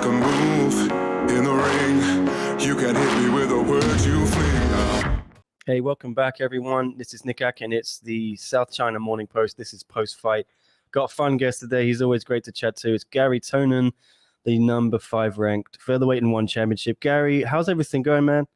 make a move in the ring. You can hit me with a word you fling. Hey, welcome back, everyone. This is Nick Atkin. It's the South China Morning Post. This is post-fight. Got a fun guest today. He's always great to chat to. It's Garry Tonon, the number 5 ranked featherweight in 1 championship. Garry, how's everything going, man?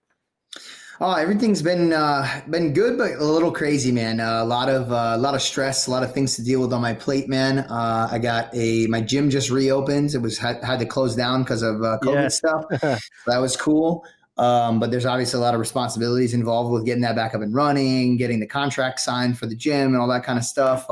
Oh, everything's been good, but a little crazy, man. A lot of stress, a lot of things to deal with on my plate, man. I got my gym just reopened. It was had to close down because of COVID stuff. So that was cool. But there's obviously a lot of responsibilities involved with getting that back up and running, getting the contract signed for the gym and all that kind of stuff.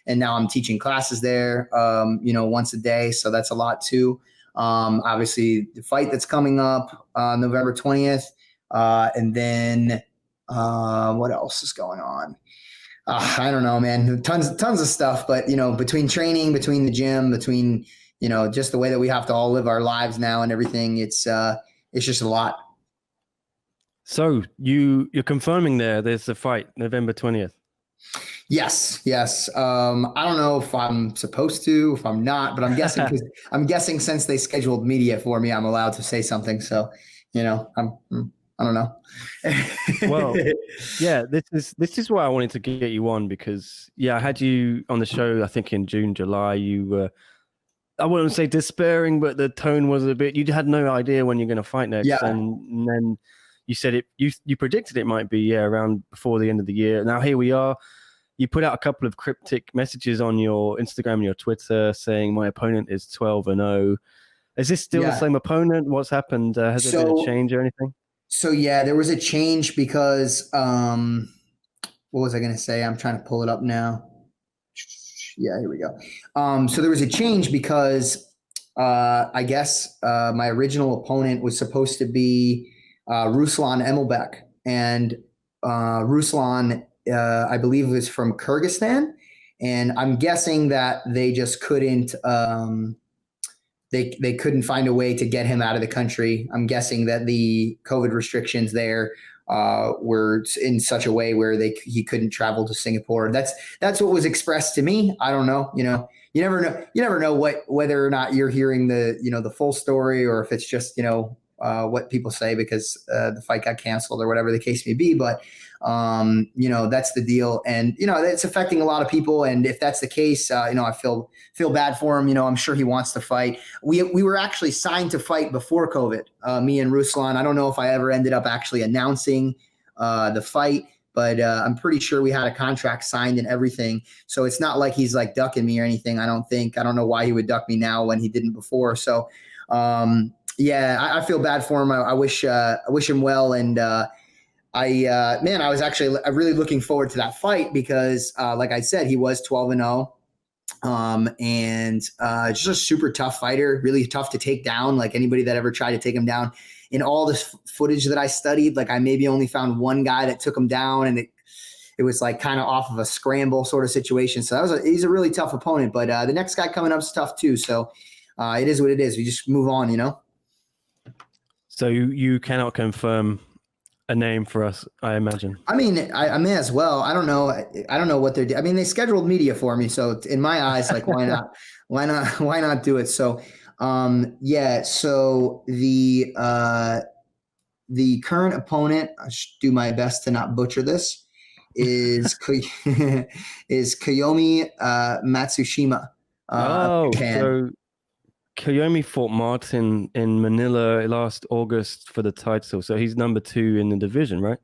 And now I'm teaching classes there, once a day. So that's a lot too. Obviously the fight that's coming up November 20th. And then what else is going on? I don't know, man. Tons of stuff. But, between training, between the gym, between, just the way that we have to all live our lives now and everything, it's just a lot. So you're confirming there's a fight November 20th. Yes. I don't know if I'm supposed to, if I'm not, but I'm guessing since they scheduled media for me, I'm allowed to say something. So, I don't know. Well, yeah, this is why I wanted to get you on because, I had you on the show, I think in June, July. You were, I wouldn't say despairing, but the tone was a bit, you had no idea when you're going to fight next. Yeah. And then you said you predicted it might be, around before the end of the year. Now here we are. You put out a couple of cryptic messages on your Instagram and your Twitter saying my opponent is 12-0. Is this still the same opponent? What's happened? Has there been a change or anything? So there was a change because what was I going to say? I'm trying to pull it up now. Yeah, here we go. So there was a change because I guess my original opponent was supposed to be Ruslan Emelbek, and Ruslan I believe was from Kyrgyzstan, and I'm guessing that they just couldn't. They couldn't find a way to get him out of the country. I'm guessing that the COVID restrictions there were in such a way where he couldn't travel to Singapore. That's what was expressed to me. I don't know. You never know whether or not you're hearing the full story or if it's just what people say because the fight got canceled or whatever the case may be. But that's the deal, and it's affecting a lot of people. And if that's the case, I feel bad for him. I'm sure he wants to fight. We were actually signed to fight before COVID. Me and Ruslan. I don't know if I ever ended up actually announcing the fight, but I'm pretty sure we had a contract signed and everything. So it's not like he's like ducking me or anything. I don't know why he would duck me now when he didn't before. So I feel bad for him. I wish him well, and I was actually really looking forward to that fight because, like I said, he was 12-0, and just a super tough fighter, really tough to take down. Like anybody that ever tried to take him down, in all this footage that I studied, like I maybe only found one guy that took him down, and it was like kind of off of a scramble sort of situation. So he's a really tough opponent, but the next guy coming up is tough too. So it is what it is. We just move on, So you cannot confirm a name for us, I imagine. I mean, I may as well. I don't know what they're doing. I mean, they scheduled media for me, so in my eyes, like, why not? Why not do it? So, So the current opponent, I should do my best to not butcher this, is Kiyomi Matsushima. So Kiyomi fought Martin in Manila last August for the title. So he's number 2 in the division, right?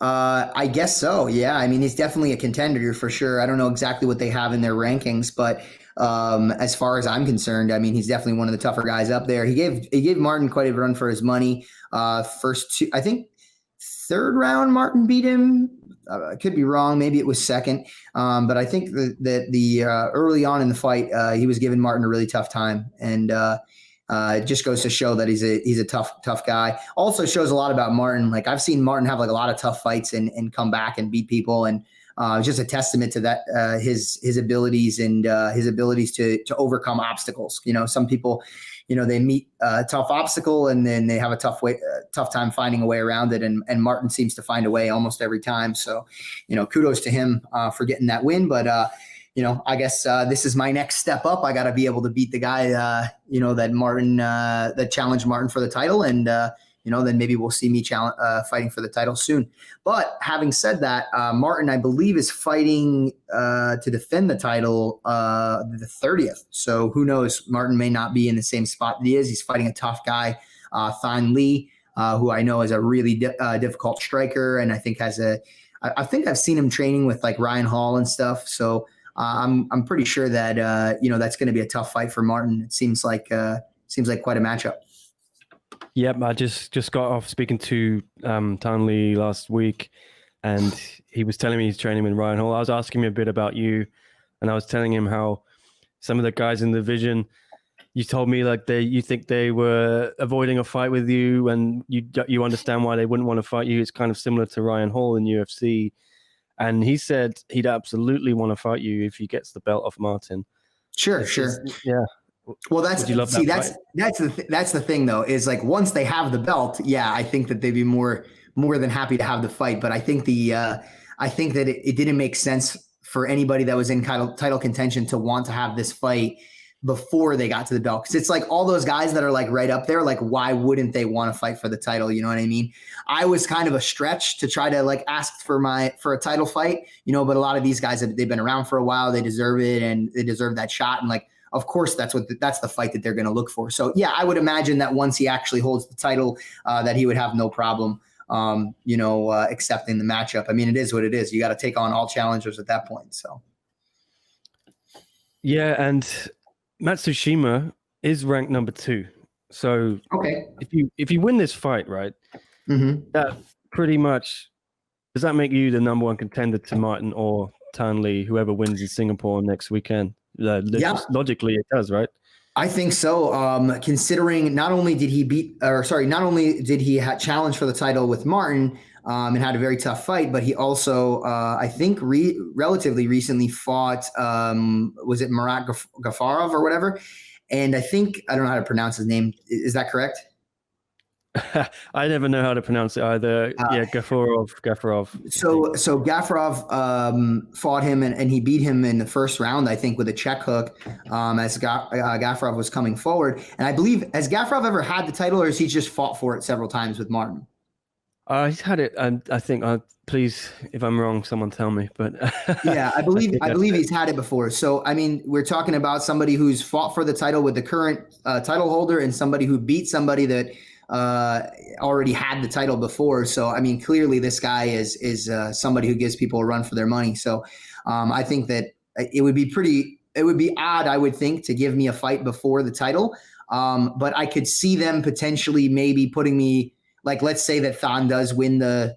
I guess so. Yeah. I mean, he's definitely a contender for sure. I don't know exactly what they have in their rankings, but as far as I'm concerned, I mean, he's definitely one of the tougher guys up there. He gave Martin quite a run for his money. First two, I think third round, Martin beat him. I could be wrong. Maybe it was second. But I think that the early on in the fight, he was giving Martin a really tough time. And it just goes to show that he's a tough guy. Also shows a lot about Martin. Like I've seen Martin have like a lot of tough fights and come back and beat people. And it's just a testament to that, his abilities and his abilities to overcome obstacles. Some people, they meet a tough obstacle and then they have a tough time finding a way around it. And Martin seems to find a way almost every time. So, kudos to him for getting that win. But I guess this is my next step up. I got to be able to beat the guy, that Martin, that challenged Martin for the title. And, then maybe we'll see me fighting for the title soon. But having said that, Martin, I believe, is fighting to defend the title the 30th. So who knows? Martin may not be in the same spot that he is. He's fighting a tough guy, Thanh Le, who I know is a really difficult striker. And I think I think I've seen him training with like Ryan Hall and stuff. So I'm pretty sure that, that's going to be a tough fight for Martin. It seems like quite a matchup. Yep, I just got off speaking to Thanh Le last week, and he was telling me he's training with Ryan Hall. I was asking him a bit about you, and I was telling him how some of the guys in the division, you told me like you think they were avoiding a fight with you, and you understand why they wouldn't want to fight you. It's kind of similar to Ryan Hall in UFC, and he said he'd absolutely want to fight you if he gets the belt off Martin. Sure. Yeah. Well, that's the thing though, is like once they have the belt, I think that they'd be more than happy to have the fight. But I think I think that it didn't make sense for anybody that was in title contention to want to have this fight before they got to the belt. Because it's like all those guys that are like right up there, like why wouldn't they want to fight for the title? You know what I mean? I was kind of a stretch to try to like ask for a title fight, but a lot of these guys, they've been around for a while, they deserve it and they deserve that shot. And like, of course, that's the fight that they're going to look for. So yeah, I would imagine that once he actually holds the title, that he would have no problem, accepting the matchup. I mean, it is what it is. You got to take on all challengers at that point. So. Yeah. And Matsushima is ranked number 2. So okay, if you win this fight, right, that pretty much, does that make you the number 1 contender to Martin or Thanh Le, whoever wins in Singapore next weekend? Logically, it does, right? I think so. Considering not only did he challenge for the title with Martin and had a very tough fight, but he also, I think, relatively recently fought. Was it Murat Gafarov or whatever? And I don't know how to pronounce his name. Is that correct? I never know how to pronounce it either. Gafarov. So Gafarov fought him and he beat him in the first round, I think, with a check hook as Gafarov was coming forward. And I believe, has Gafarov ever had the title, or has he just fought for it several times with Martin? He's had it, and I think, please, if I'm wrong, someone tell me. But yeah, I believe he's had it before. So I mean, we're talking about somebody who's fought for the title with the current title holder, and somebody who beat somebody that already had the title before. So I mean, clearly this guy is somebody who gives people a run for their money. So I think that it would be odd, I would think, to give me a fight before the title. But I could see them potentially maybe putting me, like, let's say that Thanh does win the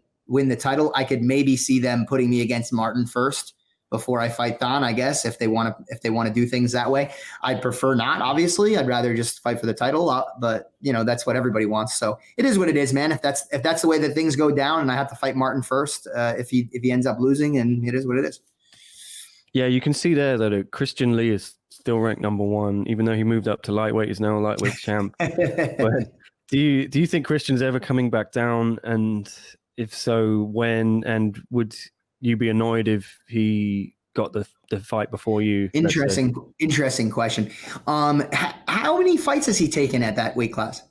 title, I could maybe see them putting me against Martin first before I fight Thanh, I guess, if they want to do things that way. I'd prefer not, obviously. I'd rather just fight for the title, but that's what everybody wants. So it is what it is, man. If that's the way that things go down and I have to fight Martin first, if he ends up losing, and it is what it is. Yeah, you can see there that Christian Lee is still ranked number 1, even though he moved up to lightweight. He's now a lightweight champ. But do you think Christian's ever coming back down? And if so, when? And would you be annoyed if he got the fight before you? Interesting question. How many fights has he taken at that weight class?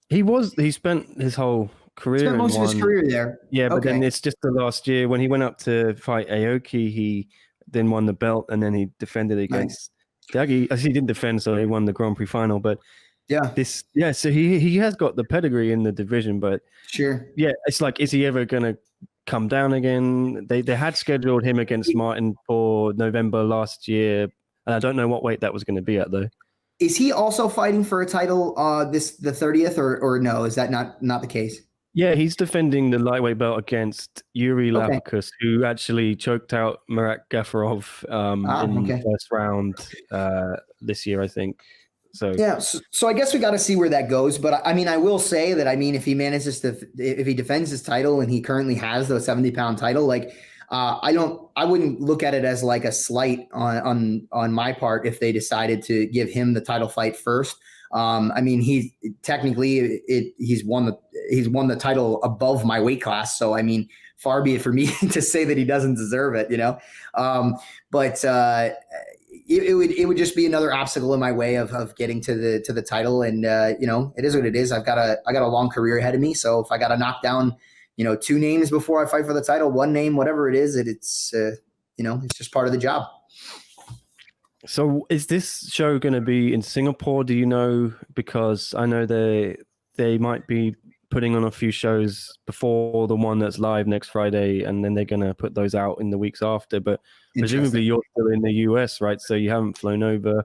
He spent his whole career. Spent most of his career there. Yeah, but then it's just the last year when he went up to fight Aoki, he then won the belt, and then he defended against Deagle. He didn't defend, so he won the Grand Prix final. But so he has got the pedigree in the division. But sure, it's like, is he ever gonna come down again? They had scheduled him against Martin for November last year, and I don't know what weight that was going to be at though. Is he also fighting for a title the 30th, or no? Is that not the case? Yeah, he's defending the lightweight belt against Yuri Lapicus, who actually choked out Murat Gafarov in the first round this year, I think. So so I guess we got to see where that goes. But I mean, I will say that, I mean, if he defends his title, and he currently has the 70-pound title, like I wouldn't look at it as like a slight on my part if they decided to give him the title fight first. I mean, he's won he's won the title above my weight class. So, I mean, far be it for me to say that he doesn't deserve it, but it would just be another obstacle in my way of getting to the title. And, it is what it is. I got a long career ahead of me. So if I got to knock down, 2 names before I fight for the title, 1 name, whatever it is, it's just part of the job. So is this show going to be in Singapore? Do you know? Because I know they might be putting on a few shows before the one that's live next Friday, and then they're going to put those out in the weeks after. But presumably you're still in the US, right? So you haven't flown over.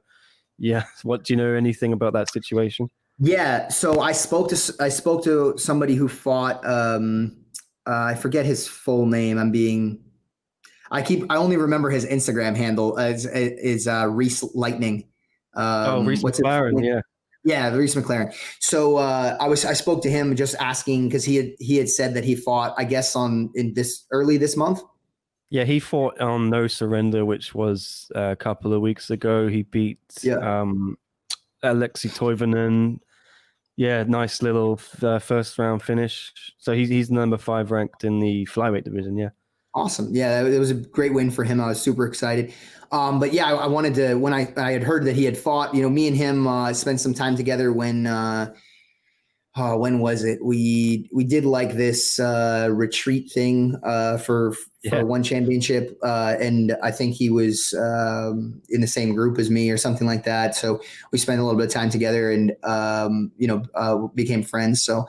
Yeah. What do you know anything about that situation? Yeah. So I spoke to somebody who fought. I forget his full name. I only remember his Instagram handle is Reese Lightning. Reese McLaren. Yeah. Yeah, Reese McLaren. So I spoke to him just asking, because he had said that he fought, I guess, early this month. Yeah, he fought on No Surrender, which was a couple of weeks ago. He beat Alexei Toivonen. Yeah, nice little first round finish. So he's number 5 ranked in the flyweight division. Yeah. Awesome. Yeah, it was a great win for him. I was super excited. But yeah, I wanted to, when I had heard that he had fought, me and him spent some time together when was it? We did like this retreat thing for one championship. And I think he was in the same group as me or something like that. So we spent a little bit of time together and, became friends. So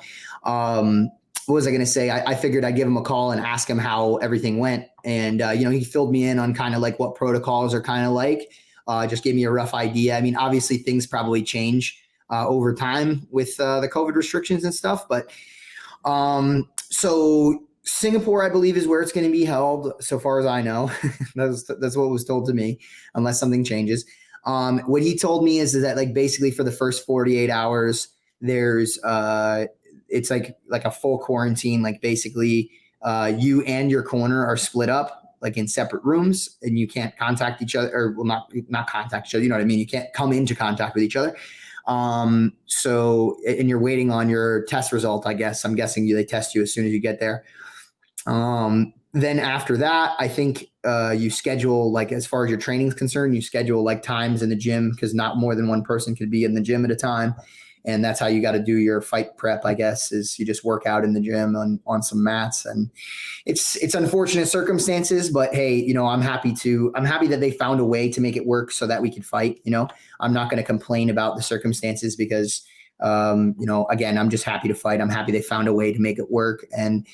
what was I going to say? I figured I'd give him a call and ask him how everything went. And, he filled me in on kind of like what protocols are kind of like, just gave me a rough idea. I mean, obviously things probably change over time with the COVID restrictions and stuff. But so Singapore, I believe, is where it's going to be held, so far as I know. That's what was told to me, unless something changes. What he told me is that, like, basically for the first 48 hours, there's it's like a full quarantine. Like, basically you and your corner are split up, like, in separate rooms, and you can't contact each other, or not contact each other. You know what I mean? You can't come into contact with each other. So, and you're waiting on your test result, I guess. I'm guessing they test you as soon as you get there. Then after that, I think you schedule, like, as far as your training is concerned, you schedule like times in the gym, because not more than one person could be in the gym at a time. And that's how you got to do your fight prep, I guess, is you just work out in the gym on some mats. And it's unfortunate circumstances, but hey, I'm happy that they found a way to make it work so that we could fight. I'm not going to complain about the circumstances because, again, I'm just happy to fight. I'm happy they found a way to make it work. And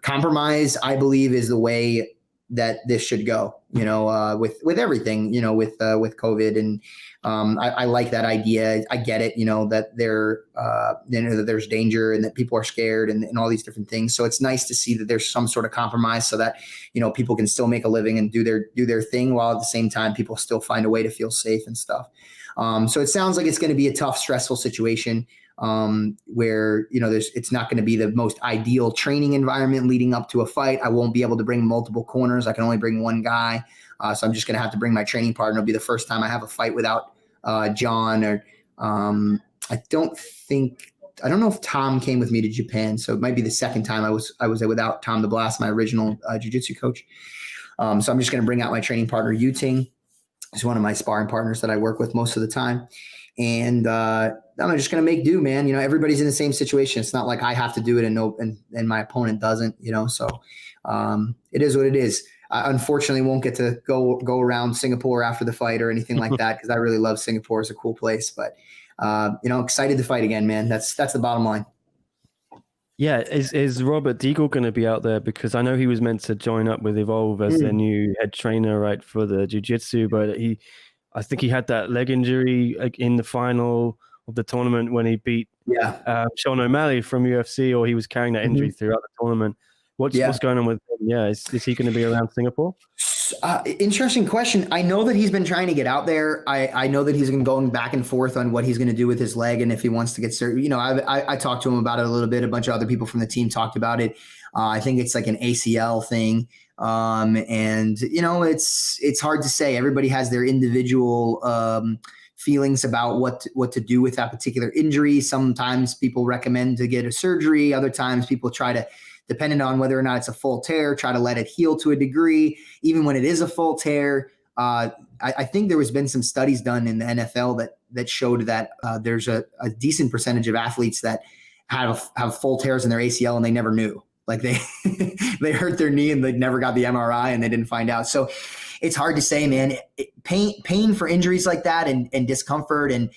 compromise, I believe, is the way that this should go, with everything, with COVID. And I like that idea. I get it, that that there's danger and that people are scared and all these different things. So it's nice to see that there's some sort of compromise so that, people can still make a living and do their thing, while at the same time people still find a way to feel safe and stuff. So it sounds like it's going to be a tough, stressful situation, where, it's not going to be the most ideal training environment leading up to a fight. I won't be able to bring multiple corners. I can only bring one guy. So I'm just going to have to bring my training partner. It'll be the first time I have a fight without John, or I don't know if Tom came with me to Japan. So it might be the second time I was without Tom the Blast, my original jiu-jitsu coach. So I'm just going to bring out my training partner, Yu-Ting. He's one of my sparring partners that I work with most of the time. And I'm just going to make do, man. Everybody's in the same situation. It's not like I have to do it and my opponent doesn't, so it is what it is. I unfortunately won't get to go around Singapore after the fight or anything like that, because I really love Singapore. It's a cool place. But, excited to fight again, man. That's the bottom line. Yeah. Is Robert Deagle going to be out there? Because I know he was meant to join up with Evolve as their new head trainer, right, for the jiu-jitsu, but I think he had that leg injury in the final of the tournament when he beat Sean O'Malley from UFC, or he was carrying that injury throughout the tournament. What's going on with him? Yeah, is he going to be around Singapore? Interesting question. I know that he's been trying to get out there. I know that he's been going back and forth on what he's going to do with his leg and if he wants to get certain. I talked to him about it a little bit. A bunch of other people from the team talked about it. I think it's like an ACL thing. And it's hard to say. Everybody has their individual feelings about what to do with that particular injury. Sometimes people recommend to get a surgery. Other times people try to, depending on whether or not it's a full tear, try to let it heal to a degree. Even when it is a full tear, I think there has been some studies done in the NFL that showed that there's a decent percentage of athletes that have full tears in their ACL and they never knew. Like they hurt their knee and they never got the MRI and they didn't find out. So it's hard to say, man. Pain for injuries like that and discomfort and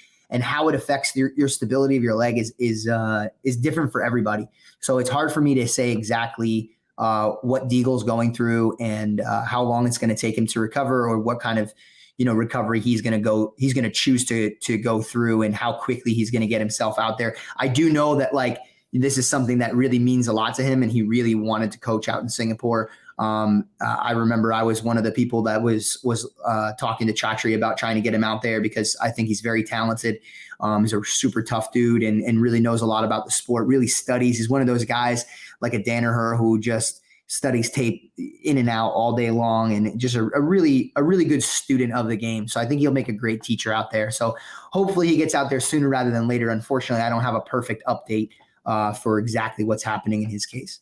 how it affects your stability of your leg is different for everybody. So it's hard for me to say exactly what Deagle's going through and how long it's going to take him to recover, or what kind of recovery he's going to choose to go through, and how quickly he's going to get himself out there. I do know that this is something that really means a lot to him, and he really wanted to coach out in Singapore. I remember I was one of the people that was talking to Chatri about trying to get him out there, because I think he's very talented. He's a super tough dude and really knows a lot about the sport, really studies. He's one of those guys like a Danaher who just studies tape in and out all day long, and just a really good student of the game. So I think he'll make a great teacher out there. So hopefully he gets out there sooner rather than later. Unfortunately, I don't have a perfect update for exactly what's happening in his case.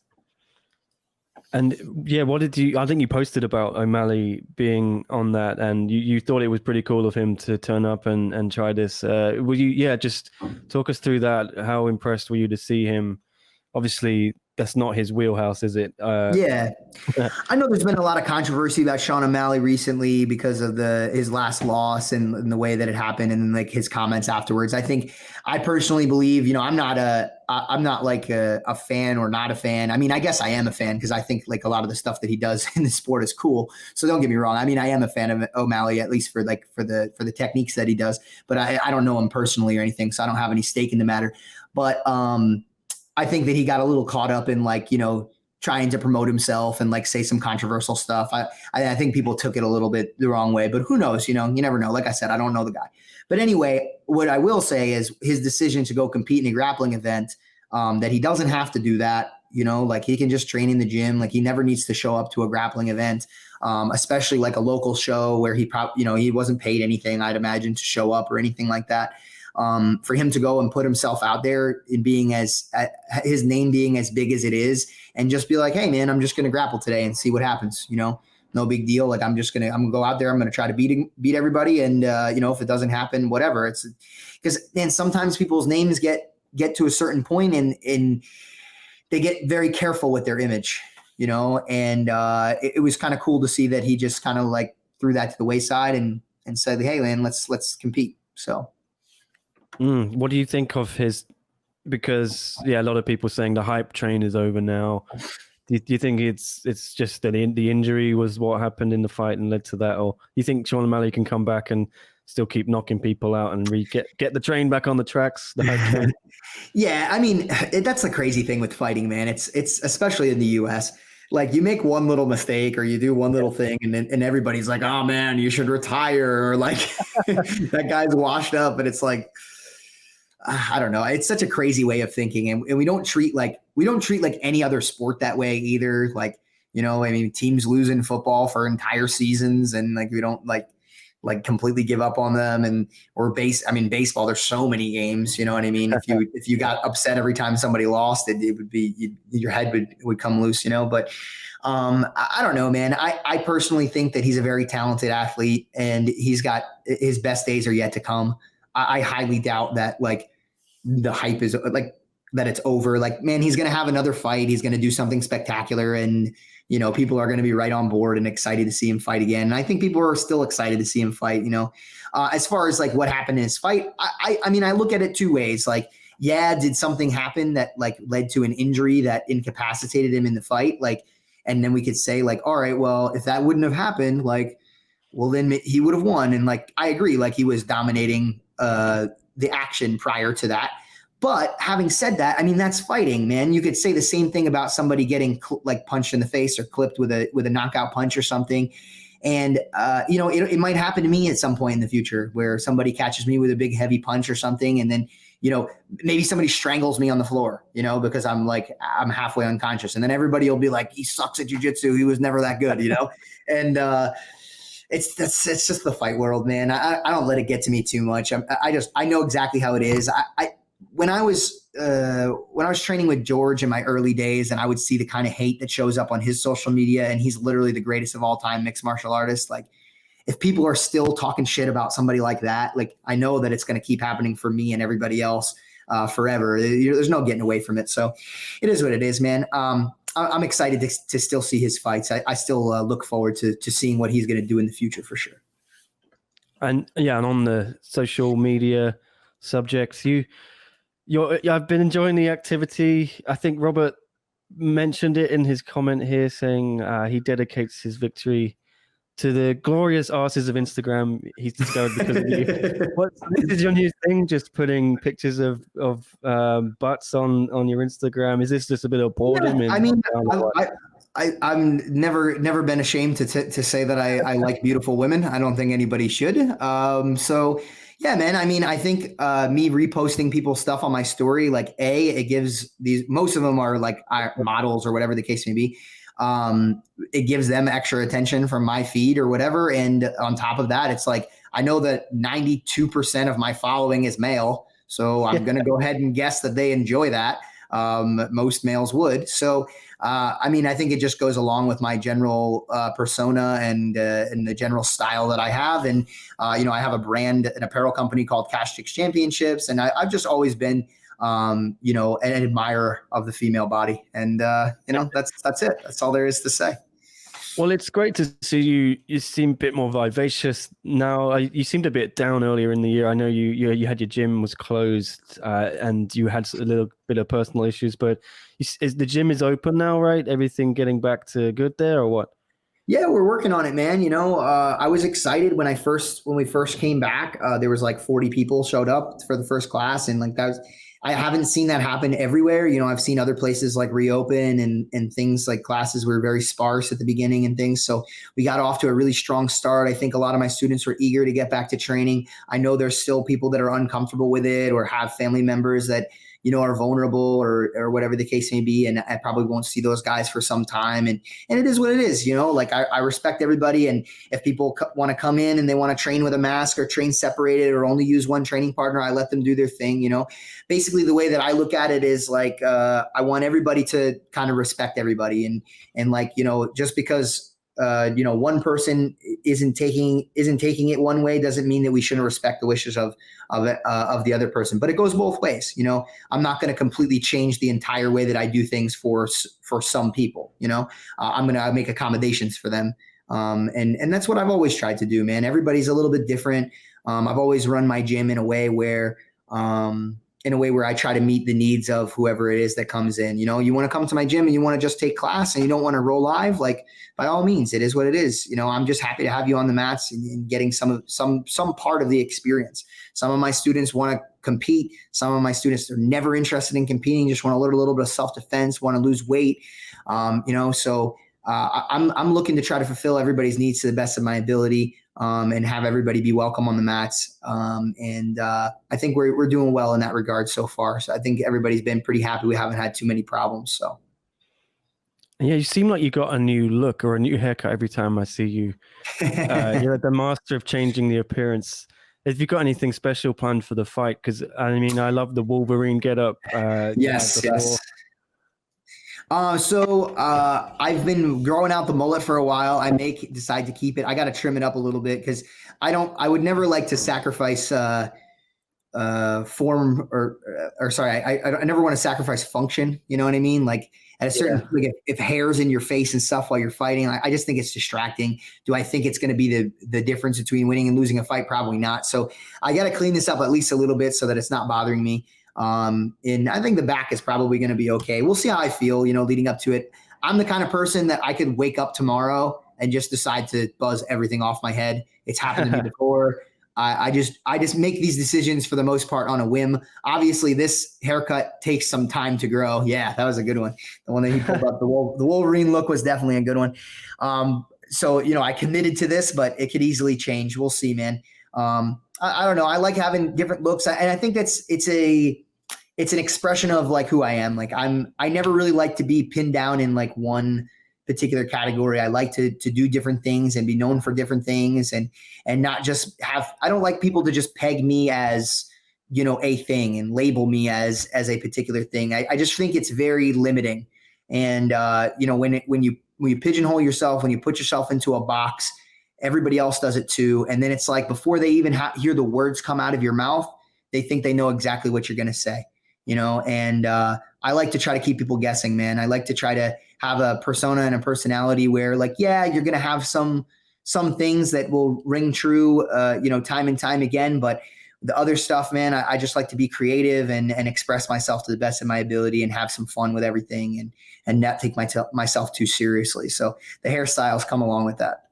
And yeah, I think you posted about O'Malley being on that, and you thought it was pretty cool of him to turn up and try this. Just talk us through that. How impressed were you to see him? Obviously, that's not his wheelhouse, is it? Yeah. I know there's been a lot of controversy about Sean O'Malley recently because of his last loss and the way that it happened, and like his comments afterwards. I personally believe, I'm not like a fan or not a fan. I mean, I guess I am a fan because I think like a lot of the stuff that he does in the sport is cool. So don't get me wrong. I mean, I am a fan of O'Malley, at least for the techniques that he does, but I don't know him personally or anything. So I don't have any stake in the matter, but, I think that he got a little caught up in trying to promote himself and say some controversial stuff. I think people took it a little bit the wrong way, but who knows? You never know. Like I said, I don't know the guy. But anyway, what I will say is his decision to go compete in a grappling event, that he doesn't have to do that. He can just train in the gym. He never needs to show up to a grappling event, especially like a local show where he probably, he wasn't paid anything, I'd imagine, to show up or anything like that. For him to go and put himself out there in being his name being as big as it is, and just be like, hey man, I'm just going to grapple today and see what happens. No big deal. I'm going to go out there. I'm going to try to beat everybody. And, if it doesn't happen, whatever. It's because, man, sometimes people's names get to a certain point and they get very careful with their image, and it was kind of cool to see that he just kind of threw that to the wayside and said, hey man, let's compete. So. What do you think of his? Because a lot of people saying the hype train is over now. Do you think it's just that the injury was what happened in the fight and led to that, or you think Sean O'Malley can come back and still keep knocking people out and get the train back on the tracks? The hype train? Yeah, I mean that's the crazy thing with fighting, man. It's especially in the U.S. You make one little mistake or you do one little thing and everybody's like, oh man, you should retire, or that guy's washed up, and it's I don't know. It's such a crazy way of thinking. And we don't treat any other sport that way either. Teams lose in football for entire seasons, and we don't completely give up on them. Baseball, there's so many games, you know what I mean? If you got upset every time somebody lost, it would be, your head would come loose, but I don't know, man. I personally think that he's a very talented athlete, and he's got his best days are yet to come. I highly doubt that the hype is that it's over. Man, he's going to have another fight. He's going to do something spectacular, and people are going to be right on board and excited to see him fight again. And I think people are still excited to see him fight. As far as what happened in his fight, I mean, I look at it two ways. Did something happen that led to an injury that incapacitated him in the fight? And then we could say all right, well, if that wouldn't have happened, well, then he would have won. And I agree, he was dominating the action prior to that. But having said that, I mean, that's fighting, man. You could say the same thing about somebody getting punched in the face or clipped with a knockout punch or something. And, it might happen to me at some point in the future where somebody catches me with a big heavy punch or something. And then, maybe somebody strangles me on the floor, because I'm halfway unconscious. And then everybody will be like, he sucks at jiu-jitsu. He was never that good, And it's just the fight world, man. I don't let it get to me too much. I know exactly how it is. When I was training with George in my early days, and I would see the kind of hate that shows up on his social media, and he's literally the greatest of all time mixed martial artist. Like, if people are still talking shit about somebody like that, like, I know that it's going to keep happening for me and everybody else forever. There's no getting away from it. So it is what it is, man. I'm excited to still see his fights. I still look forward to seeing what he's going to do in the future for sure. And yeah, and on the social media subjects, I've been enjoying the activity. I think Robert mentioned it in his comment here, saying he dedicates his victory to the glorious arses of Instagram he's discovered because of you. This is your new thing, just putting pictures of butts on your Instagram? Is this just a bit of boredom? Yeah, I mean, I'm never been ashamed to say that I like beautiful women. I don't think anybody should. So yeah, man. I mean, I think me reposting people's stuff on my story, like, it gives most of them are like models or whatever the case may be. It gives them extra attention from my feed or whatever. And on top of that, it's like, I know that 92% of my following is male. So I'm going to go ahead and guess that they enjoy that. Most males would. So, I mean, I think it just goes along with my general persona and the general style that I have. And, I have a brand, an apparel company called Cash Chicks Championships. And I've just always been, an admirer of the female body. And, that's it. That's all there is to say. Well, it's great to see you. You seem a bit more vivacious now. You seemed a bit down earlier in the year. I know you had your gym was closed and you had a little bit of personal issues, but the gym is open now, right? Everything getting back to good there, or what? Yeah, we're working on it, man. I was excited when we first came back. There was like 40 people showed up for the first class, and like I haven't seen that happen everywhere. I've seen other places like reopen and things like classes were very sparse at the beginning and things. So we got off to a really strong start. I think a lot of my students were eager to get back to training. I know there's still people that are uncomfortable with it or have family members that, are vulnerable or whatever the case may be. And I probably won't see those guys for some time. And it is what it is, like I respect everybody. And if people want to come in and they want to train with a mask or train separated or only use one training partner, I let them do their thing. Basically the way that I look at it is like, I want everybody to kind of respect everybody. And like, just because, one person isn't taking it one way doesn't mean that we shouldn't respect the wishes of the other person. But it goes both ways. I'm not going to completely change the entire way that I do things for some people. I'm going to make accommodations for them. And that's what I've always tried to do, man. Everybody's a little bit different. I've always run my gym in a way where I try to meet the needs of whoever it is that comes in. You want to come to my gym and you want to just take class and you don't want to roll live, like, by all means, it is what it is. I'm just happy to have you on the mats and getting some part of the experience. Some of my students want to compete. Some of my students are never interested in competing, just want a little bit of self-defense, want to lose weight. So I'm looking to try to fulfill everybody's needs to the best of my ability. And have everybody be welcome on the mats. I think we're doing well in that regard so far. So I think everybody's been pretty happy. We haven't had too many problems. So. Yeah, you seem like you got a new look or a new haircut every time I see you. You're the master of changing the appearance. Have you got anything special planned for the fight? Because I mean, I love the Wolverine getup. Yes. So I've been growing out the mullet for a while. I may decide to keep it. I got to trim it up a little bit because I would never like to sacrifice form I never want to sacrifice function. You know what I mean? Like at a certain, like if hair's in your face and stuff while you're fighting, I just think it's distracting. Do I think it's going to be the difference between winning and losing a fight? Probably not. So I got to clean this up at least a little bit so that it's not bothering me. And I think the back is probably going to be okay. We'll see how I feel, leading up to it. I'm the kind of person that I could wake up tomorrow and just decide to buzz everything off my head. It's happened to me before. I just make these decisions for the most part on a whim. Obviously, this haircut takes some time to grow. Yeah, that was a good one. The one that he pulled up, the Wolverine look was definitely a good one. So I committed to this, but it could easily change. We'll see, man. I don't know. I like having different looks, and I think it's an expression of like who I am. Like I never really like to be pinned down in like one particular category. I like to do different things and be known for different things, and not just have. I don't like people to just peg me as, you know, a thing and label me as a particular thing. I just think it's very limiting. And you know, when you pigeonhole yourself, when you put yourself into a box, everybody else does it too. And then it's like before they even hear the words come out of your mouth, they think they know exactly what you're going to say, you know? And I like to try to keep people guessing, man. I like to try to have a persona and a personality where, like, yeah, you're going to have some things that will ring true, you know, time and time again. But the other stuff, man, I just like to be creative and express myself to the best of my ability and have some fun with everything, and not take myself too seriously. So the hairstyles come along with that.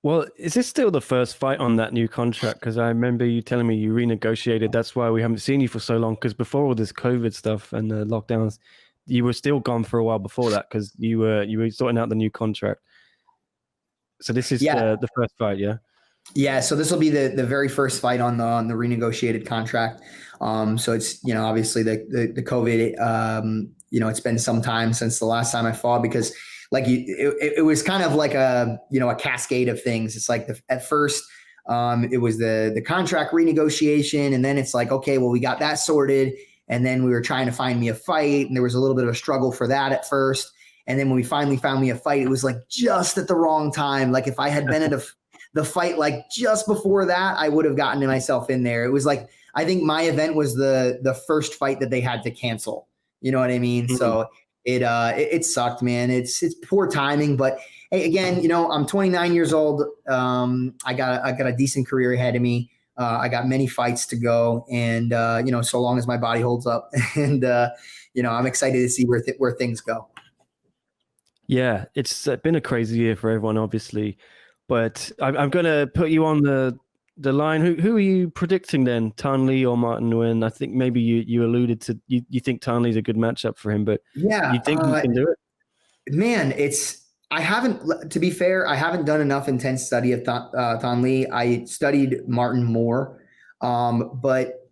Well, is this still the first fight on that new contract? Because I remember you telling me you renegotiated. That's why we haven't seen you for so long. Because before all this COVID stuff and the lockdowns, you were still gone for a while before that because you were sorting out the new contract. So this is the first fight, yeah? Yeah, so this will be the very first fight on the renegotiated contract. So it's, you know, obviously the COVID, you know, it's been some time since the last time I fought, because like it was kind of like a, you know, a cascade of things. It's like at first it was the contract renegotiation, and then it's like, okay, well, we got that sorted, and then we were trying to find me a fight, and there was a little bit of a struggle for that at first. And then when we finally found me a fight, it was like just at the wrong time. Like if I had been at the fight like just before that, I would have gotten myself in there. It was like, I think my event was the first fight that they had to cancel. You know what I mean? Mm-hmm. So it sucked, man. It's poor timing, but hey, again, you know, I'm 29 years old. I got a decent career ahead of me. I got many fights to go, and you know, so long as my body holds up, and you know, I'm excited to see where things go. Yeah, it's been a crazy year for everyone, obviously, but I'm going to put you on the line. Who are you predicting then, Thanh Le or Martin Nguyen? I think maybe you alluded to you think Thanh Le's a good matchup for him, but yeah, you think he can do it? Man, I haven't, to be fair, I haven't done enough intense study of Thanh Le. I studied Martin more, but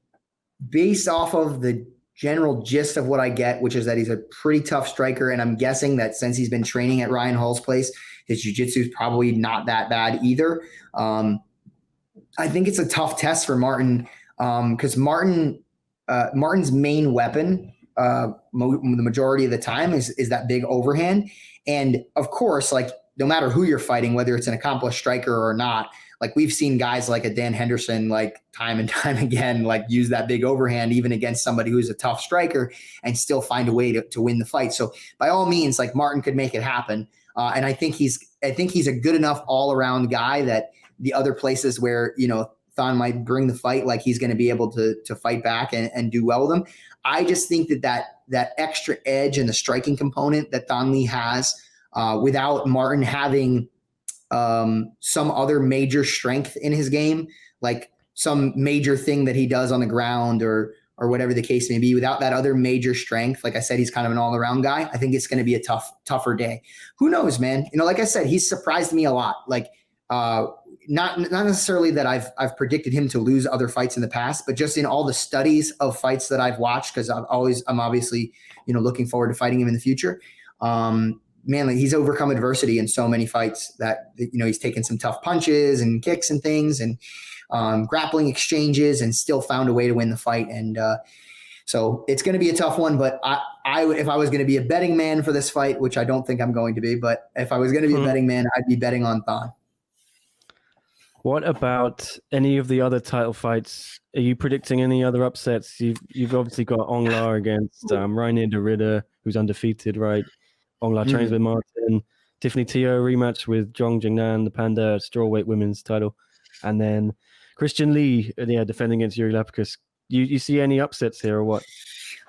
based off of the general gist of what I get, which is that he's a pretty tough striker, and I'm guessing that since he's been training at Ryan Hall's place, his jiu-jitsu is probably not that bad either. I think it's a tough test for Martin, because Martin's main weapon, the majority of the time, is that big overhand. And of course, like, no matter who you're fighting, whether it's an accomplished striker or not, like, we've seen guys like a Dan Henderson, like, time and time again, like, use that big overhand even against somebody who's a tough striker and still find a way to win the fight. So by all means, like, Martin could make it happen. And I think he's a good enough all around guy that the other places where, you know, Thanh might bring the fight, like, he's going to be able to fight back and do well with them. I just think that extra edge and the striking component that Thanh Le has, without Martin having some other major strength in his game, like some major thing that he does on the ground or whatever the case may be, without that other major strength, like I said, he's kind of an all around guy. I think it's going to be a tougher day. Who knows, man? You know, like I said, he's surprised me a lot. Like, not necessarily that I've predicted him to lose other fights in the past, but just in all the studies of fights that I've watched, because I'm obviously, you know, looking forward to fighting him in the future. Man, like, he's overcome adversity in so many fights that, you know, he's taken some tough punches and kicks and things and grappling exchanges and still found a way to win the fight. And so it's going to be a tough one, but if I was going to be a betting man for this fight, which I don't think I'm going to be, but if I was going to be a betting man, I'd be betting on Thanh. What about any of the other title fights? Are you predicting any other upsets? You've obviously got Ong La against Reinier de Ridder, who's undefeated, right? Ong La trains with Martin. Tiffany Teo rematch with Zhong Jingnan, the Panda strawweight women's title. And then Christian Lee, defending against Yuri Lapkus. You see any upsets here or what?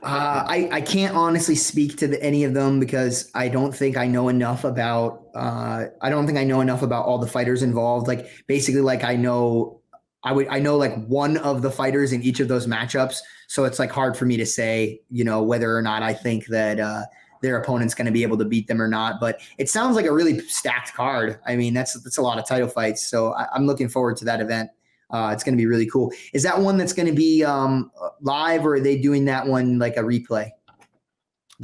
I can't honestly speak to any of them because I don't think I know enough about all the fighters involved. Like, basically, like, I know like one of the fighters in each of those matchups. So it's like hard for me to say, you know, whether or not I think that their opponent's going to be able to beat them or not. But it sounds like a really stacked card. I mean, that's a lot of title fights. So I'm looking forward to that event. It's going to be really cool. Is that one that's going to be live, or are they doing that one like a replay?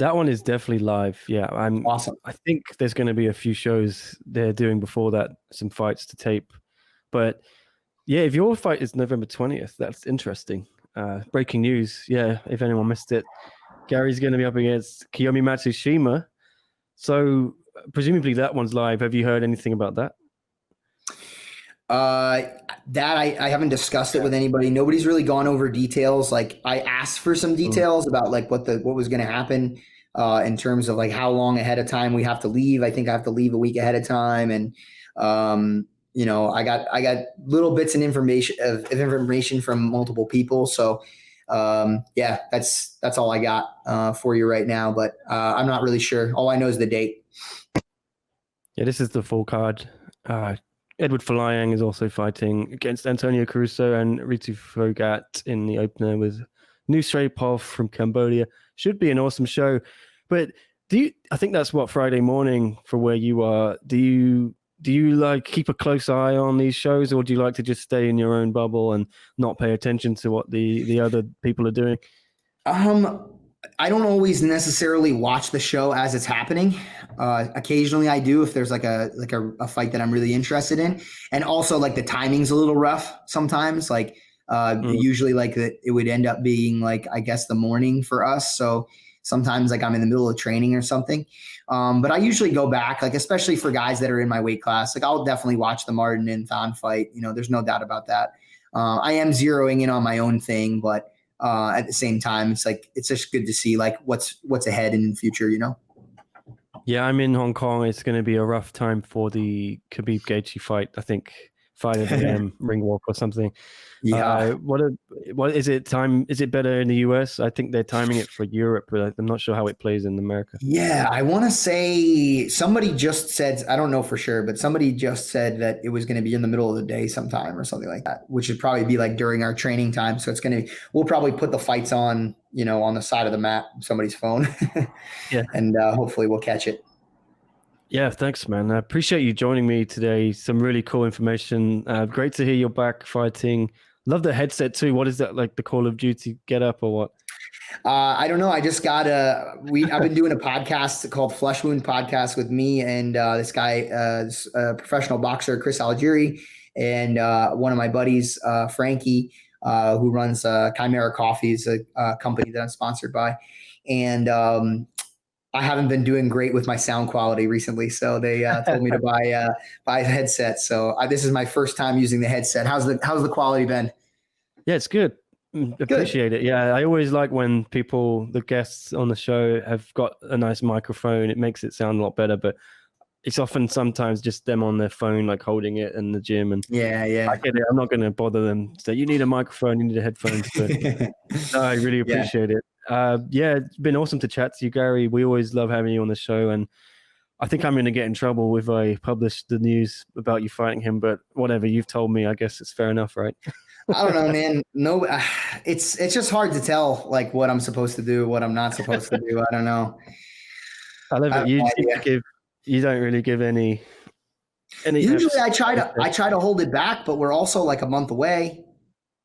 That one is definitely live. Yeah, Awesome. I think there's going to be a few shows they're doing before that, some fights to tape. But yeah, if your fight is November 20th, that's interesting. Breaking news. Yeah, if anyone missed it, Gary's going to be up against Kiyomi Matsushima. So presumably that one's live. Have you heard anything about that? That I haven't discussed it with anybody. Nobody's really gone over details. Like I asked for some details about like what was going to happen in terms of like how long ahead of time we have to leave. I think I have to leave a week ahead of time, and you know, I got little bits of information from multiple people. So yeah, that's all I got for you right now. But I'm not really sure. All I know is the date. Yeah, this is the full card. Edward Folayang is also fighting against Antonio Caruso and Ritu Phogat in the opener with Nusrapov from Cambodia. Should be an awesome show. But I think that's what, Friday morning for where you are. Do you like keep a close eye on these shows, or do you like to just stay in your own bubble and not pay attention to what the other people are doing? I don't always necessarily watch the show as it's happening. Occasionally I do if there's like a fight that I'm really interested in. And also like the timing's a little rough sometimes. Like usually like it would end up being like, I guess, the morning for us. So sometimes like I'm in the middle of training or something. But I usually go back, like especially for guys that are in my weight class. Like I'll definitely watch the Martin and Thanh fight. You know, there's no doubt about that. I am zeroing in on my own thing, but at the same time, it's just good to see like what's ahead in the future, you know? Yeah, I'm in Hong Kong. It's going to be a rough time for the Khabib Gaethje fight. I think 5 a.m. ring walk or something. Yeah. What is it time? Is it better in the US? I think they're timing it for Europe, but I'm not sure how it plays in America. Yeah, I want to say somebody just said, I don't know for sure, but somebody just said that it was going to be in the middle of the day sometime or something like that, which would probably be like during our training time. So we'll probably put the fights on, you know, on the side of the mat, somebody's phone. Yeah. And hopefully we'll catch it. Yeah, thanks, man. I appreciate you joining me today. Some really cool information. Great to hear you're back fighting. Love the headset too. What is that, like the Call of Duty get up or what? I don't know. I just got I've been doing a podcast called Flesh Wound Podcast with me and this guy, this professional boxer, Chris Algieri, and one of my buddies, Frankie, who runs Chimera Coffees, a company that I'm sponsored by. And I haven't been doing great with my sound quality recently, so they told me to buy a headset. So this is my first time using the headset. How's the quality been? Yeah, it's good. Appreciate it. Yeah, I always like when the guests on the show have got a nice microphone. It makes it sound a lot better, but it's often sometimes just them on their phone, like holding it in the gym. And yeah. I get it. I'm not going to bother them. So you need a microphone, you need a headphones. But no, I really appreciate it. Yeah, it's been awesome to chat to you, Gary. We always love having you on the show, and I think I'm going to get in trouble if I publish the news about you fighting him, but whatever, you've told me, I guess it's fair enough, right? I don't know, man. No, it's just hard to tell like what I'm supposed to do, what I'm not supposed to do. I don't know. I love it. You don't really give any. Usually I try to hold it back, but we're also like a month away,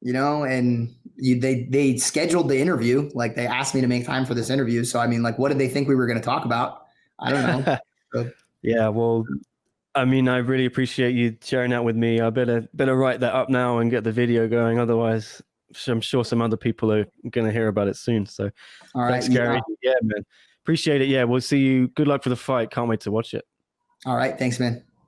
you know, and they scheduled the interview. Like they asked me to make time for this interview. So, I mean, like, what did they think we were going to talk about? I don't know. So, yeah, well, I mean, I really appreciate you sharing that with me. I better write that up now and get the video going. Otherwise, I'm sure some other people are going to hear about it soon. So all right, thanks, Gary. Yeah, man. Appreciate it. Yeah, we'll see you. Good luck for the fight. Can't wait to watch it. All right. Thanks, man.